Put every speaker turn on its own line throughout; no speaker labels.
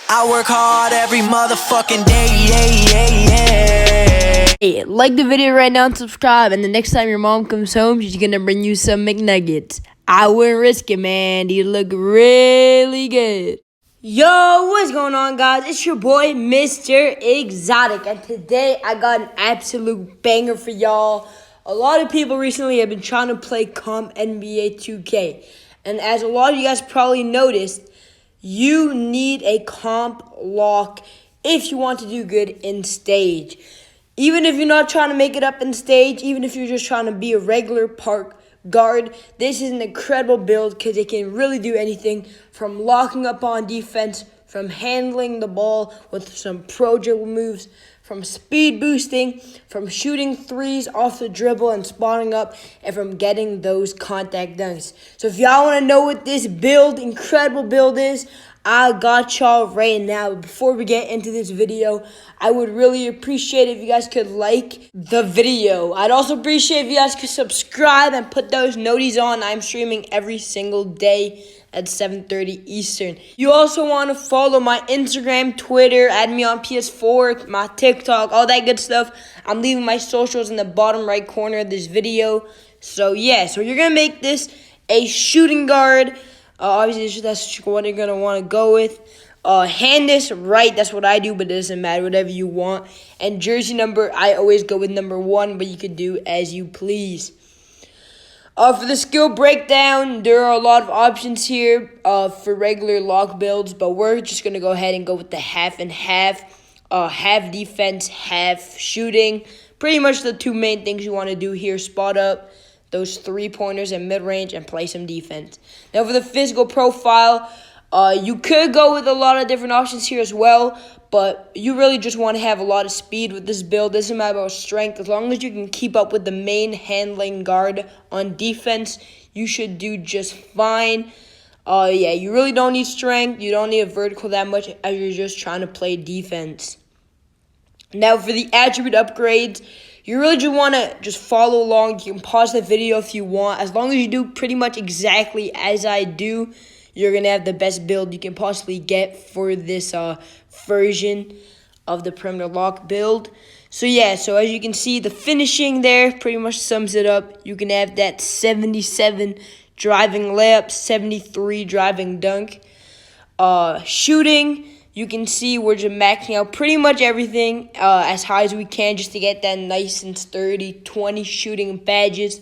I work hard every motherfucking day, yeah.
Hey, like the video right now and subscribe, and the next time your mom comes home, she's gonna bring you some McNuggets. I wouldn't risk it, man. These look really good. Yo, what's going on, guys? It's your boy, Mr. Exotic, and today I got an absolute banger for y'all. A lot of people recently have been trying to play comp NBA 2K, and as a lot of you guys probably noticed, you need a comp lock if you want to do good in stage. Even if you're not trying to make it up in stage, even if you're just trying to be a regular park guard, this is an incredible build because it can really do anything from locking up on defense, from handling the ball with some pro dribble moves, from speed boosting, from shooting threes off the dribble and spotting up, and from getting those contact dunks. So if y'all want to know what this incredible build is, I got y'all right now. Before we get into this video, I would really appreciate if you guys could like the video. I'd also appreciate if you guys could subscribe and put those noties on. I'm streaming every single day at 7:30 Eastern. You also want to follow my Instagram, Twitter, add me on PS4, my TikTok, all that good stuff. I'm leaving my socials in the bottom right corner of this video. So yeah, so you're going to make this a shooting guard. Obviously, that's what you're going to want to go with. Hand this right, that's what I do, but it doesn't matter, whatever you want. And jersey number, I always go with number 1, but you can do as you please. For the skill breakdown, there are a lot of options here for regular lock builds, but we're just going to go ahead and go with the half and half. Half defense, half shooting. Pretty much the two main things you want to do here. Spot up those three-pointers and mid-range and play some defense. Now for the physical profile, you could go with a lot of different options here as well, but you really just want to have a lot of speed with this build. This isn't about strength. As long as you can keep up with the main handling guard on defense, you should do just fine. Yeah, you really don't need strength. You don't need a vertical that much as you're just trying to play defense. Now for the attribute upgrades, you really just want to just follow along. You can pause the video if you want. As long as you do pretty much exactly as I do, you're going to have the best build you can possibly get for this version of the perimeter lock build. So yeah, so as you can see, the finishing there pretty much sums it up. You can have that 77 driving layup, 73 driving dunk. Shooting, you can see we're just maxing out pretty much everything as high as we can just to get that nice and sturdy 20 shooting badges.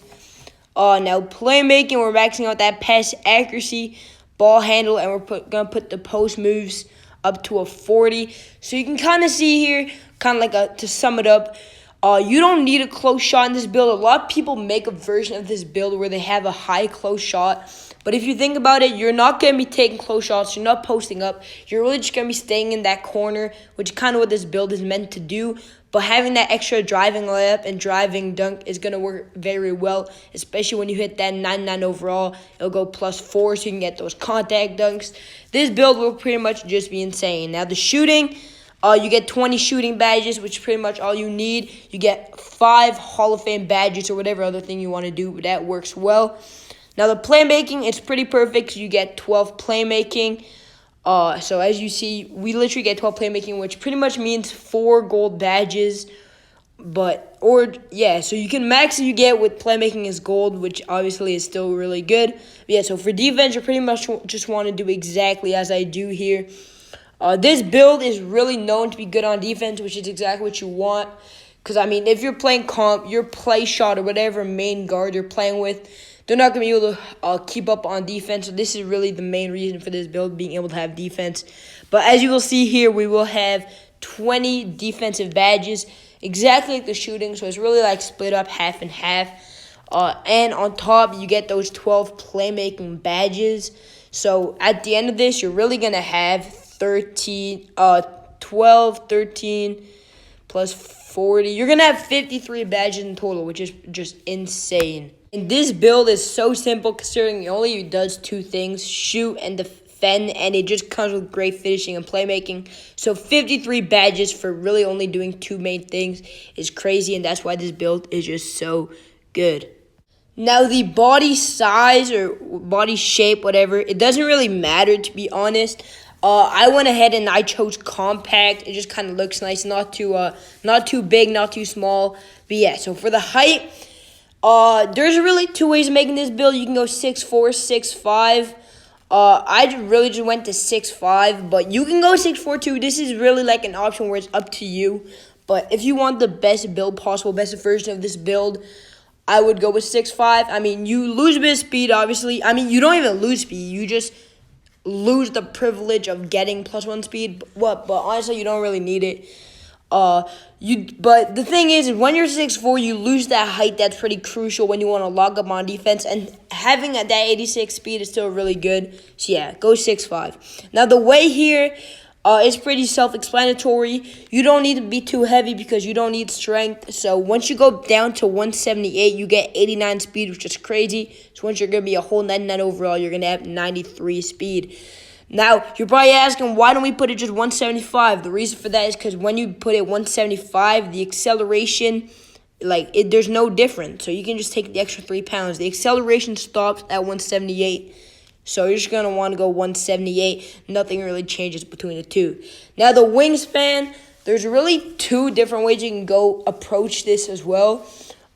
Now playmaking, we're maxing out that pass accuracy, ball handle, and we're going to put the post moves up to a 40. So you can kind of see here, kind of like to sum it up, you don't need a close shot in this build. A lot of people make a version of this build where they have a high close shot. But if you think about it, you're not going to be taking close shots. You're not posting up. You're really just going to be staying in that corner, which is kind of what this build is meant to do. But having that extra driving layup and driving dunk is going to work very well, especially when you hit that 99 overall. It'll go +4 so you can get those contact dunks. This build will pretty much just be insane. Now, the shooting, you get 20 shooting badges, which is pretty much all you need. You get 5 Hall of Fame badges or whatever other thing you want to do. That works well. Now, the playmaking, it's pretty perfect. You get 12 playmaking. So as you see, we literally get 12 playmaking, which pretty much means 4 gold badges. So you can max you get with playmaking is gold, which obviously is still really good. But yeah, so for defense, you pretty much just want to do exactly as I do here. This build is really known to be good on defense, which is exactly what you want. Because, I mean, if you're playing comp, your play shot or whatever main guard you're playing with, they're not going to be able to keep up on defense. So this is really the main reason for this build, being able to have defense. But as you will see here, we will have 20 defensive badges, exactly like the shooting. So it's really like split up half and half. And on top, you get those 12 playmaking badges. So at the end of this, you're really going to have 12, 13, plus 40. You're going to have 53 badges in total, which is just insane. And this build is so simple considering it only does 2 things, shoot and defend, and it just comes with great finishing and playmaking. So 53 badges for really only doing 2 main things is crazy, and that's why this build is just so good. Now, the body size or body shape, whatever, it doesn't really matter, to be honest. I went ahead and I chose compact. It just kind of looks nice, not too big, not too small. But yeah, so for the height, there's really two ways of making this build. You can go 6'4", 6'5". I really just went to 6'5", but you can go 6'4" too. This is really like an option where it's up to you. But if you want the best build possible, best version of this build, I would go with 6'5". I mean, you lose a bit of speed, obviously. I mean, you don't even lose speed. You just lose the privilege of getting +1 speed. But honestly, you don't really need it. But the thing is, when you're 6'4", you lose that height. That's pretty crucial when you want to log up on defense. And having that 86 speed is still really good. So yeah, go 6'5". Now the way here is pretty self-explanatory. You don't need to be too heavy because you don't need strength. So once you go down to 178, you get 89 speed, which is crazy. So once you're going to be a whole 99 overall, you're going to have 93 speed. Now, you're probably asking, why don't we put it just 175? The reason for that is because when you put it 175, the acceleration, there's no difference. So you can just take the extra 3 pounds. The acceleration stops at 178. So you're just going to want to go 178. Nothing really changes between the two. Now, the wingspan, there's really two different ways you can go approach this as well.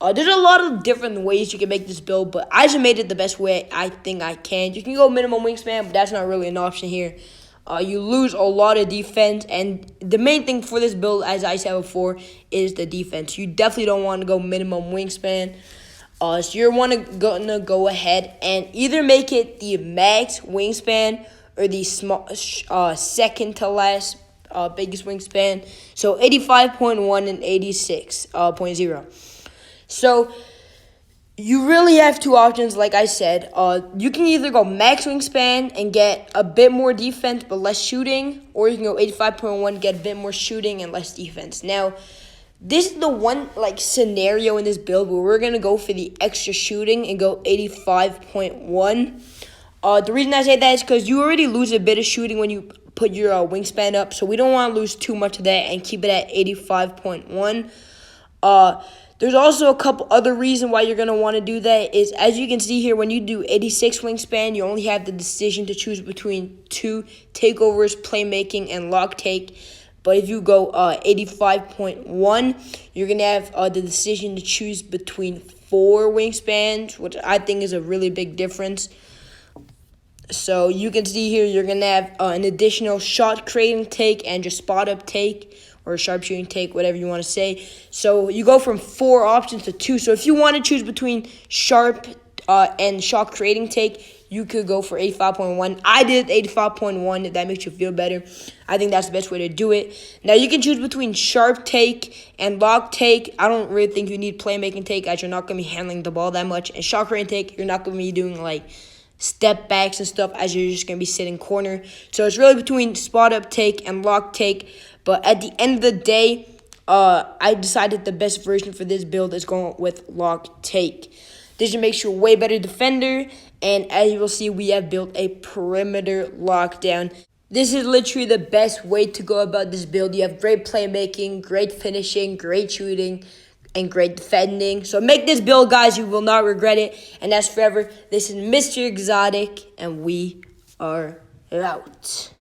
There's a lot of different ways you can make this build, but I just made it the best way I think I can. You can go minimum wingspan, but that's not really an option here. You lose a lot of defense, and the main thing for this build, as I said before, is the defense. You definitely don't want to go minimum wingspan. So you're gonna go ahead and either make it the max wingspan or the second to last biggest wingspan. So 85.1 and 86.0. So you really have two options, like I said. You can either go max wingspan and get a bit more defense but less shooting, or you can go 85.1, get a bit more shooting and less defense. Now, this is the one scenario in this build where we're gonna go for the extra shooting and go 85.1. The reason I say that is because you already lose a bit of shooting when you put your wingspan up, so we don't want to lose too much of that and keep it at 85.1. There's also a couple other reasons why you're going to want to do that is, as you can see here, when you do 86 wingspan, you only have the decision to choose between 2 takeovers, playmaking, and lock take. But if you go 85.1, you're going to have the decision to choose between 4 wingspans, which I think is a really big difference. So you can see here you're going to have an additional shot creating take and just spot up take, or sharpshooting take, whatever you want to say. So you go from 4 options to 2. So if you want to choose between sharp and shot creating take, you could go for 85.1. I did 85.1 if that makes you feel better. I think that's the best way to do it. Now you can choose between sharp take and lock take. I don't really think you need playmaking take, as you're not going to be handling the ball that much. And shot creating take, you're not going to be doing step backs and stuff, as you're just going to be sitting corner. So it's really between spot up take and lock take. But at the end of the day, I decided the best version for this build is going with lock take. This just makes you a way better defender. And as you will see, we have built a perimeter lockdown. This is literally the best way to go about this build. You have great playmaking, great finishing, great shooting, and great defending. So make this build, guys. You will not regret it. And as forever, this is Mr. Exotic, and we are out.